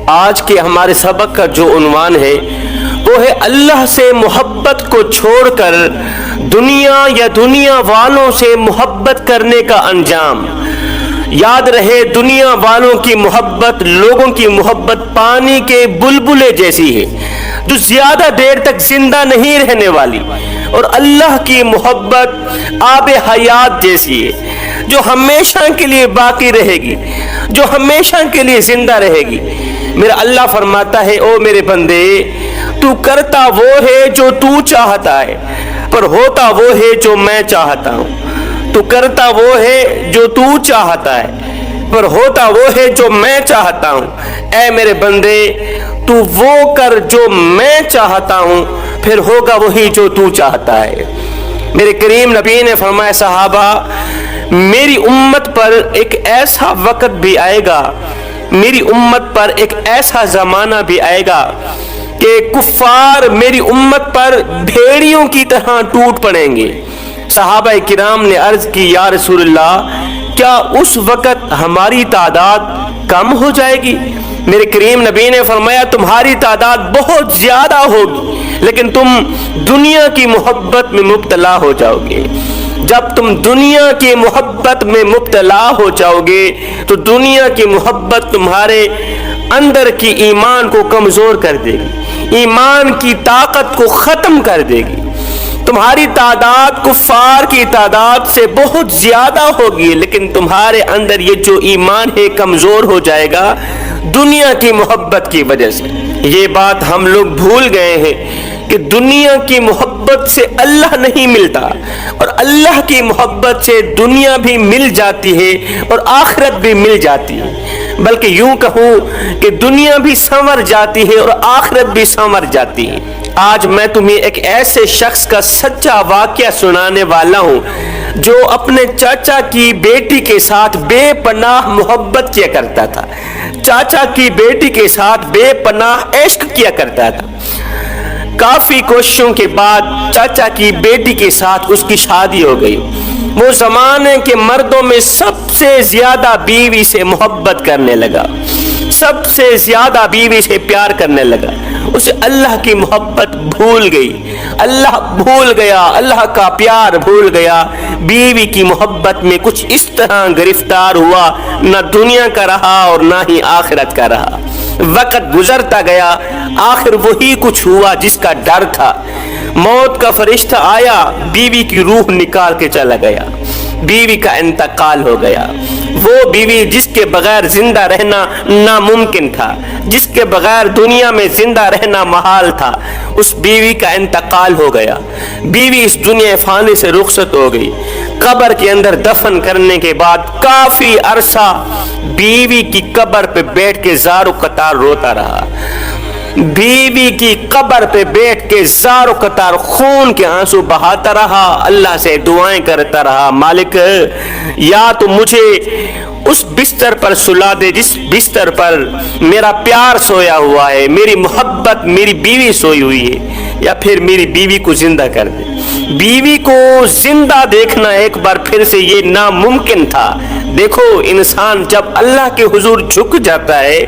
آج کے ہمارے سبق کا جو عنوان ہے وہ ہے اللہ سے محبت کو چھوڑ کر دنیا یا دنیا والوں سے محبت کرنے کا انجام۔ یاد رہے دنیا والوں کی محبت لوگوں کی محبت پانی کے بلبلے جیسی ہے جو زیادہ دیر تک زندہ نہیں رہنے والی، اور اللہ کی محبت آب حیات جیسی ہے جو ہمیشہ کے لیے باقی رہے گی، جو ہمیشہ کے لیے زندہ رہے گی۔ میرا اللہ فرماتا ہے او میرے بندے، تو کرتا وہ ہے جو تو چاہتا ہے، پر ہوتا وہ ہے جو میں چاہتا ہوں۔ تو کرتا وہ ہے جو تو چاہتا ہے، پر ہوتا وہ ہے جو میں چاہتا ہوں۔ اے میرے بندے، تو وہ کر جو میں چاہتا ہوں، پھر ہوگا وہی جو تو چاہتا ہے۔ میرے کریم نبی نے فرمایا صحابہ، میری امت پر ایک ایسا وقت بھی آئے گا، میری امت پر ایک ایسا زمانہ بھی آئے گا کہ کفار میری امت پر بھیڑیوں کی طرح ٹوٹ پڑیں گے۔ صحابہ کرام نے عرض کی یا رسول اللہ، کیا اس وقت ہماری تعداد کم ہو جائے گی؟ میرے کریم نبی نے فرمایا تمہاری تعداد بہت زیادہ ہوگی، لیکن تم دنیا کی محبت میں مبتلا ہو جاؤ گے۔ جب تم دنیا کی محبت میں مبتلا ہو جاؤ گے تو دنیا کی محبت تمہارے اندر کی ایمان کو کمزور کر دے گی، ایمان کی طاقت کو ختم کر دے گی۔ تمہاری تعداد کفار کی تعداد سے بہت زیادہ ہوگی، لیکن تمہارے اندر یہ جو ایمان ہے کمزور ہو جائے گا دنیا کی محبت کی وجہ سے۔ یہ بات ہم لوگ بھول گئے ہیں کہ دنیا کی محبت سے اللہ نہیں ملتا، اور اللہ کی محبت سے دنیا بھی مل جاتی ہے اور آخرت بھی مل جاتی ہے، بلکہ یوں کہوں کہ دنیا بھی سنور جاتی ہے اور آخرت بھی سنور جاتی ہے۔ آج میں تمہیں ایک ایسے شخص کا سچا واقعہ سنانے والا ہوں جو اپنے چاچا کی بیٹی کے ساتھ بے پناہ محبت کیا کرتا تھا، چاچا کی بیٹی کے ساتھ بے پناہ عشق کیا کرتا تھا۔ کافی کوششوں کے بعد چاچا کی بیٹی کے ساتھ اس کی شادی ہو گئی۔ وہ زمانے کے مردوں میں سب سے زیادہ بیوی سے محبت کرنے لگا، سب سے زیادہ بیوی سے پیار کرنے لگا۔ اسے اللہ کی محبت بھول گئی، اللہ بھول گیا، اللہ کا پیار بھول گیا، بیوی کی محبت میں کچھ اس طرح گرفتار ہوا، نہ دنیا کا رہا اور نہ ہی آخرت کا رہا۔ وقت گزرتا گیا، آخر وہی کچھ ہوا جس کا ڈر تھا۔ موت کا فرشتہ آیا، بیوی کی روح نکال کے چلا گیا، بیوی کا انتقال ہو گیا۔ وہ بیوی جس کے بغیر زندہ رہنا ناممکن تھا، جس کے بغیر دنیا میں زندہ رہنا محال تھا، اس بیوی کا انتقال ہو گیا۔ بیوی اس دنیا فانی سے رخصت ہو گئی۔ قبر کے اندر دفن کرنے کے بعد کافی عرصہ بیوی کی قبر پہ بیٹھ کے زار و قطار روتا رہا، بیوی کی قبر پہ بیٹھ کے زار و قطار خون کے آنسو بہاتا رہا، اللہ سے دعائیں کرتا رہا، مالک یا تو مجھے اس بستر پر سلا دے جس بستر پر میرا پیار سویا ہوا ہے، میری محبت میری بیوی سوئی ہوئی ہے، یا پھر میری بیوی کو زندہ کر دے۔ بیوی کو زندہ دیکھنا ایک بار پھر سے یہ ناممکن تھا۔ دیکھو انسان جب اللہ کے حضور جھک جاتا ہے،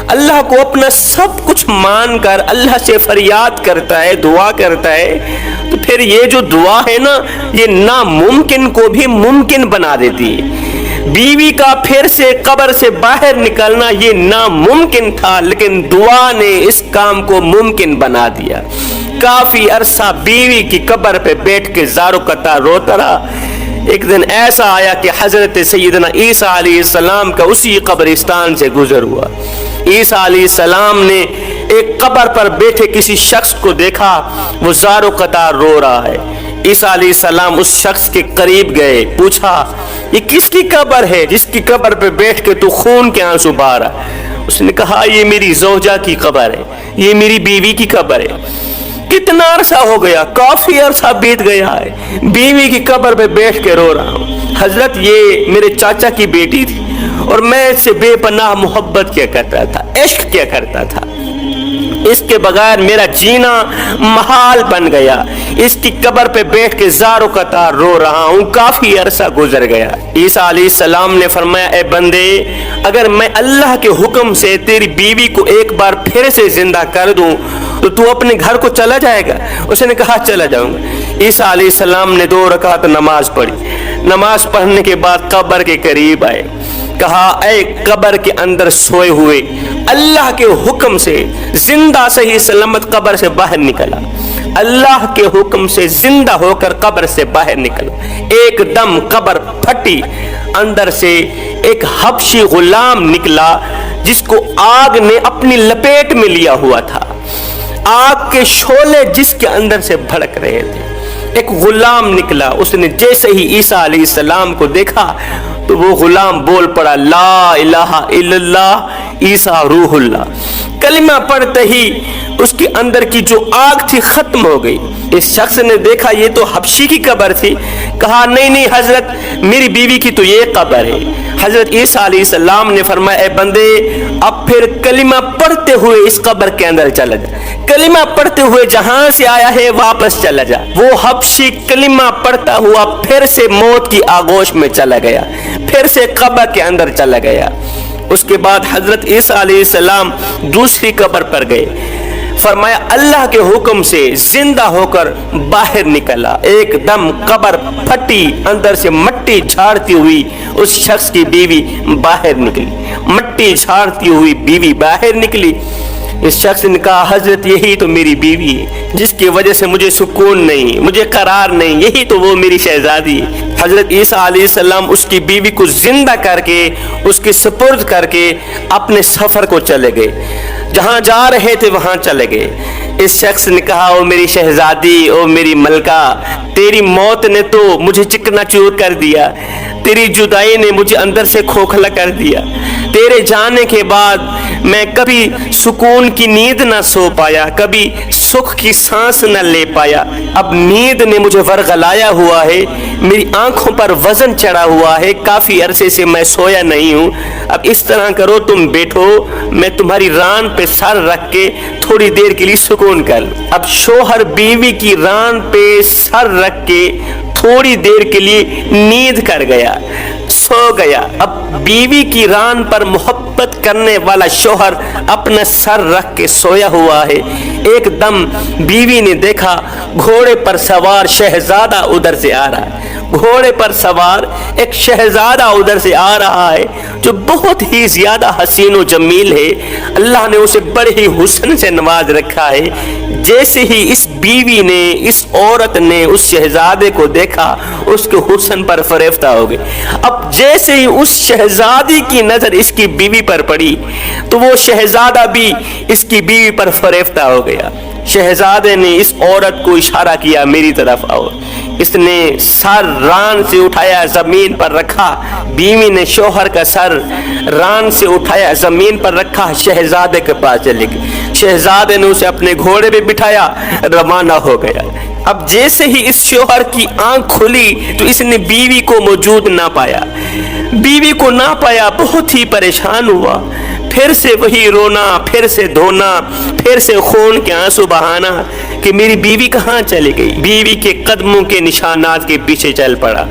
اللہ کو اپنا سب کچھ مان کر اللہ سے فریاد کرتا ہے، دعا کرتا ہے، تو پھر یہ جو دعا ہے نا یہ ناممکن کو بھی ممکن بنا دیتی ہے۔ بیوی کا پھر سے قبر سے باہر نکلنا یہ ناممکن تھا، لیکن دعا نے اس کام کو ممکن بنا دیا۔ کافی عرصہ بیوی کی قبر پہ بیٹھ کے زار و قطار روتا رہا۔ ایک دن ایسا آیا کہ حضرت سیدنا عیسیٰ علیہ السلام کا اسی قبرستان سے گزر ہوا۔ عیسیٰ علیہ السلام نے ایک قبر پر بیٹھے کسی شخص کو دیکھا، وہ زار و قطار رو رہا ہے۔ عیسیٰ علیہ السلام اس شخص کے قریب گئے، پوچھا یہ کس کی قبر ہے جس کی قبر پہ بیٹھ کے تو خون کے آنسو بہا رہا؟ اس نے کہا یہ میری زوجہ کی قبر ہے، یہ میری بیوی کی قبر ہے۔ کتنا عرصہ ہو گیا؟ کافی عرصہ بیت گیا ہے، بیوی کی قبر پہ بیٹھ کے رو رہا ہوں۔ حضرت یہ میرے چاچا کی بیٹی تھی اور میں اس سے بے پناہ محبت کیا کرتا تھا، عشق کیا کرتا تھا۔ اس کے بغیر میرا جینا محال بن گیا، اس کی قبر پہ بیٹھ کے زاروں قطار رو رہا ہوں، کافی عرصہ گزر گیا۔ عیسیٰ علیہ السلام نے فرمایا اے بندے، اگر میں اللہ کے حکم سے تیری بیوی کو ایک بار پھر سے زندہ کر دوں تو تو اپنے گھر کو چلا جائے گا؟ اس نے کہا چلا جاؤں گا۔ عیسیٰ علیہ السلام نے 2 رکعت نماز پڑھی، نماز پڑھنے کے بعد قبر کے قریب آئے، کہا اے قبر کے اندر سوئے ہوئے، اللہ کے حکم سے زندہ صحیح سلامت قبر سے باہر نکلا، اللہ کے حکم سے زندہ ہو کر قبر سے باہر نکلا، ایک دم قبر پھٹی، اندر سے ایک حبشی غلام نکلا جس کو آگ نے اپنی لپیٹ میں لیا ہوا تھا، آگ کے شعلے جس کے اندر سے بھڑک رہے تھے۔ ایک غلام نکلا، اس نے جیسے ہی عیسیٰ علیہ السلام کو دیکھا تو وہ غلام بول پڑا لا الہ الا اللہ عیسیٰ روح اللہ، کلمہ پڑھتے ہی اس کے اندر کی جو آگ تھی ختم ہو گئی۔ اس شخص نے دیکھا یہ تو حبشی کی قبر تھی، کہا نہیں حضرت میری بیوی کی تو یہ قبر ہے۔ حضرت عیسیٰ علیہ السلام نے فرمایا اے بندے اب پھر کلمہ پڑھتے ہوئے اس قبر کے اندر چلا جا، کلمہ پڑھتے ہوئے جہاں سے آیا ہے واپس چلا جا۔ وہ حبشی کلمہ پڑھتا ہوا پھر سے موت کی آغوش میں چلا گیا، پھر سے قبر کے اندر چلا گیا۔ اس کے بعد حضرت عیسیٰ علیہ السلام دوسری قبر پر گئے، فرمایا اللہ کے حکم سے زندہ ہو کر باہر نکلا، ایک دم قبر پھٹی، اندر سے مٹی جھاڑتی ہوئی اس شخص کی بیوی باہر نکلی، مٹی جھاڑتی ہوئی بیوی باہر نکلی۔ اس شخص نے کہا حضرت یہی تو میری بیوی ہے جس کی وجہ سے مجھے سکون نہیں، مجھے قرار نہیں، یہی تو وہ میری شہزادی ہے۔ حضرت عیسیٰ علیہ السلام اس کی بیوی کو زندہ کر کے اس کی سپرد کر کے اپنے سفر کو چلے گئے، جہاں جا رہے تھے وہاں چلے گئے۔ اس شخص نے کہا او میری شہزادی، او میری ملکہ، تیری موت نے تو مجھے چکنا چور کر دیا، تیری جدائی نے مجھے اندر سے کھوکھلا کر دیا، تیرے جانے کے بعد میں کبھی سکون کی نیند نہ سو پایا، کبھی سکھ کی سانس نہ لے پایا، اب نیند نے مجھے ورغلایا ہوا ہے، میری آنکھوں پر وزن چڑھا ہوا ہے، کافی عرصے سے میں سویا نہیں ہوں۔ اب اس طرح کرو تم بیٹھو، میں تمہاری ران پہ سر رکھ کے تھوڑی دیر کے لیے سکون کر لوں۔ اب شوہر بیوی کی ران پہ سر رکھ کے تھوڑی دیر کے لیے نیند کر گیا، سو گیا۔ اب بیوی کی ران پر محبت کرنے والا شوہر اپنا سر رکھ کے سویا ہوا ہے، ایک دم بیوی نے دیکھا گھوڑے پر سوار شہزادہ ادھر سے آ رہا ہے، گھوڑے پر سوار ایک شہزادہ ادھر سے آ رہا ہے جو بہت ہی زیادہ حسین و جمیل ہے، اللہ نے اسے بڑے ہی حسن سے نواز رکھا ہے۔ جیسے ہی اس بیوی نے، اس عورت نے اس شہزادے کو دیکھا، اس کے حسن پر فریفتہ ہو گئی۔ اب جیسے ہی اس شہزادی کی نظر اس کی بیوی پر پڑی تو وہ شہزادہ بھی اس کی بیوی پر فریفتہ ہو گیا۔ شہزادے نے اس عورت کو اشارہ کیا میری طرف آؤ، اس نے سر ران سے اٹھایا زمین پر رکھا، بیوی نے شوہر کا سر ران سے اٹھایا زمین پر رکھا، شہزادے کے پاس چلے گئی، شہزادے نے اسے اپنے گھوڑے پہ بٹھایا، روانہ ہو گیا۔ اب جیسے ہی اس شوہر کی آنکھ کھلی تو اس نے بیوی کو موجود نہ پایا، بیوی کو نہ پایا، بہت ہی پریشان ہوا، پھر سے وہی رونا، پھر سے دھونا، پھر سے خون کے آنسو بہانا کہ میری بیوی کہاں چلی گئی۔ بیوی کے قدموں کے نشانات کے پیچھے چل پڑا،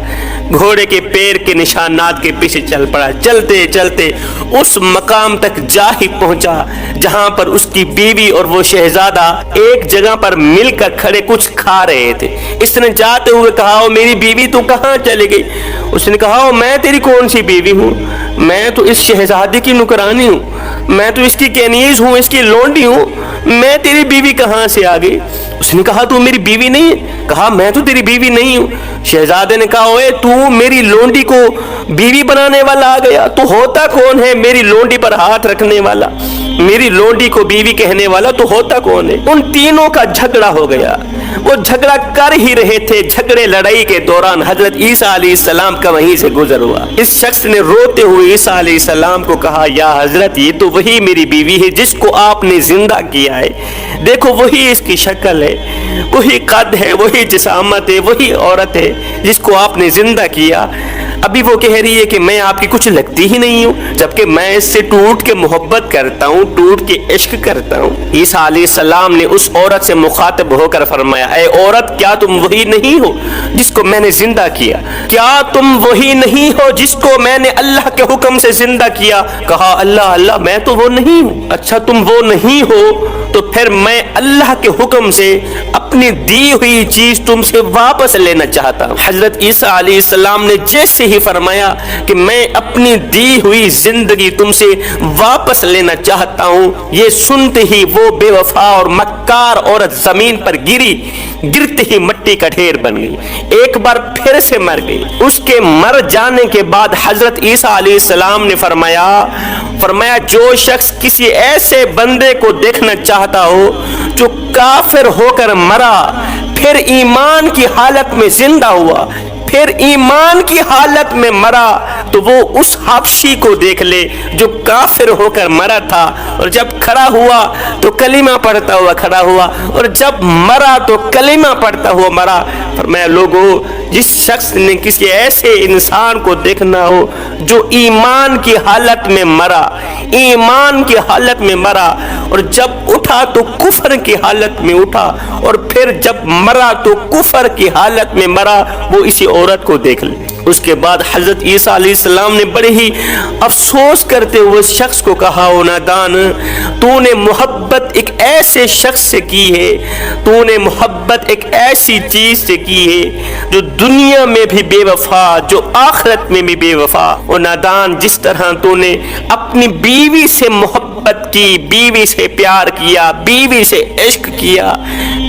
گھوڑے کے پیر کے نشانات کے پیچھے چل پڑا، چلتے چلتے اس مقام تک جا ہی پہنچا جہاں پر اس کی بیوی اور وہ شہزادہ ایک جگہ پر مل کر کھڑے کچھ کھا رہے تھے۔ اس نے جاتے ہوئے کہا او میری بیوی تو کہاں چلی گئی؟ اس نے کہا او میں تیری کون سی بیوی ہوں، میں تو اس شہزادی کی نوکرانی ہوں، میں تو اس کی کنیز ہوں، اس کی لونڈی ہوں، میں تیری بیوی کہاں سے آ گئی؟ اس نے کہا تو میری بیوی نہیں ہے؟ کہا میں تو تیری بیوی نہیں ہوں۔ شہزادے نے کہا اوے تو میری لونڈی کو بیوی بنانے والا آ گیا، تو ہوتا کون ہے میری لونڈی پر ہاتھ رکھنے والا، میری لونڈی کو بیوی کہنے والا تو ہوتا کون ہے؟ ان تینوں کا جھگڑا ہو گیا، وہ جھگڑا کر ہی رہے تھے، جھگڑے لڑائی کے دوران حضرت عیسیٰ علیہ السلام کا وہیں سے گزر ہوا۔ اس شخص نے روتے ہوئے عیسیٰ علیہ السلام کو کہا، یا حضرت یہ تو وہی میری بیوی ہے جس کو آپ نے زندہ کیا ہے، دیکھو وہی اس کی شکل ہے، وہی قد ہے، وہی جسامت ہے، وہی عورت ہے جس کو آپ نے زندہ کیا۔ ابھی وہ کہہ رہی ہے کہ میں آپ کی کچھ لگتی ہی نہیں ہوں، جبکہ میں اس سے ٹوٹ کے محبت کرتا ہوں، ٹوٹ کے عشق کرتا ہوں۔ عیسیٰ علیہ السلام نے اس عورت سے مخاطب ہو کر فرمایا، اے عورت، کیا تم وہی نہیں ہو جس کو میں نے زندہ کیا؟ کیا تم وہی نہیں ہو جس کو میں نے اللہ کے حکم سے زندہ کیا؟ کہا، اللہ اللہ، میں تو وہ نہیں ہوں۔ اچھا تم وہ نہیں ہو تو پھر میں اللہ کے حکم سے اپنی دی ہوئی چیز تم سے واپس لینا چاہتا ہوں۔ حضرت عیسیٰ علیہ السلام نے جیسے ہی فرمایا کہ میں اپنی دی ہوئی زندگی تم سے واپس لینا چاہتا ہوں، یہ سنتے ہی وہ بے وفا اور مکار عورت زمین پر گری، گرتے ہی مٹی کا ڈھیر بن گئی، ایک بار پھر سے مر گئی۔ اس کے مر جانے کے بعد حضرت عیسیٰ علیہ السلام نے فرمایا جو شخص کسی ایسے بندے کو دیکھنا چاہتا ہو جو کافر ہو کر مرا، پھر ایمان کی حالت میں زندہ ہوا، پھر ایمان کی حالت میں مرا، تو وہ اس حبشی کو دیکھ لے جو کافر ہو کر مرا تھا، اور جب کھڑا ہوا تو کلمہ پڑھتا ہوا کھڑا ہوا، اور جب مرا تو کلمہ پڑھتا ہوا مرا۔ فرمایا لوگوں، جس شخص نے کسی ایسے انسان کو دیکھنا ہو جو ایمان کی حالت میں مرا، ایمان کی حالت میں مرا، اور جب اٹھا تو کفر کی حالت میں اٹھا، اور پھر جب مرا تو کفر کی حالت میں مرا، وہ اسی عورت کو دیکھ لے۔ اس کے بعد حضرت عیسیٰ علیہ السلام نے بڑے ہی افسوس کرتے ہوئے اس شخص کو کہا، او نادان، تو نے محبت ایک ایسے شخص سے کی ہے، تو نے محبت ایک ایسی چیز سے کی ہے جو دنیا میں بھی بے وفا، جو آخرت میں بھی بے وفا۔ او نادان، جس طرح تو نے اپنی بیوی سے محبت کی، بیوی سے پیار کیا، بیوی سے عشق کیا،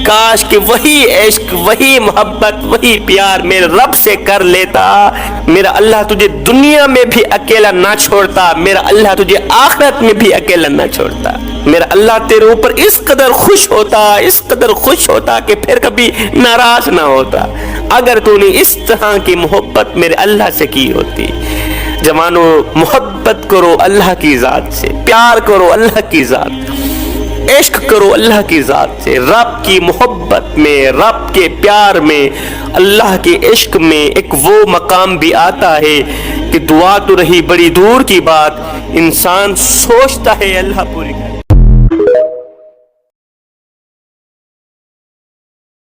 کاش کہ وہی عشق، وہی محبت، وہی پیار میرے رب سے کر لیتا، میرا اللہ تجھے دنیا میں بھی اکیلا نہ چھوڑتا، میرا اللہ تجھے آخرت میں بھی اکیلا نہ چھوڑتا، میرا اللہ تیرے اوپر اس قدر خوش ہوتا، اس قدر خوش ہوتا کہ پھر کبھی ناراض نہ ہوتا، اگر تو نے اس طرح کی محبت میرے اللہ سے کی ہوتی۔ جوانو، محبت کرو اللہ کی ذات سے، پیار کرو اللہ کی ذات، عشق کرو اللہ کی ذات سے۔ رب کی محبت میں، رب کے پیار میں، اللہ کے عشق میں ایک وہ مقام بھی آتا ہے کہ دعا تو رہی بڑی دور کی بات، انسان سوچتا ہے اللہ پوری کرے۔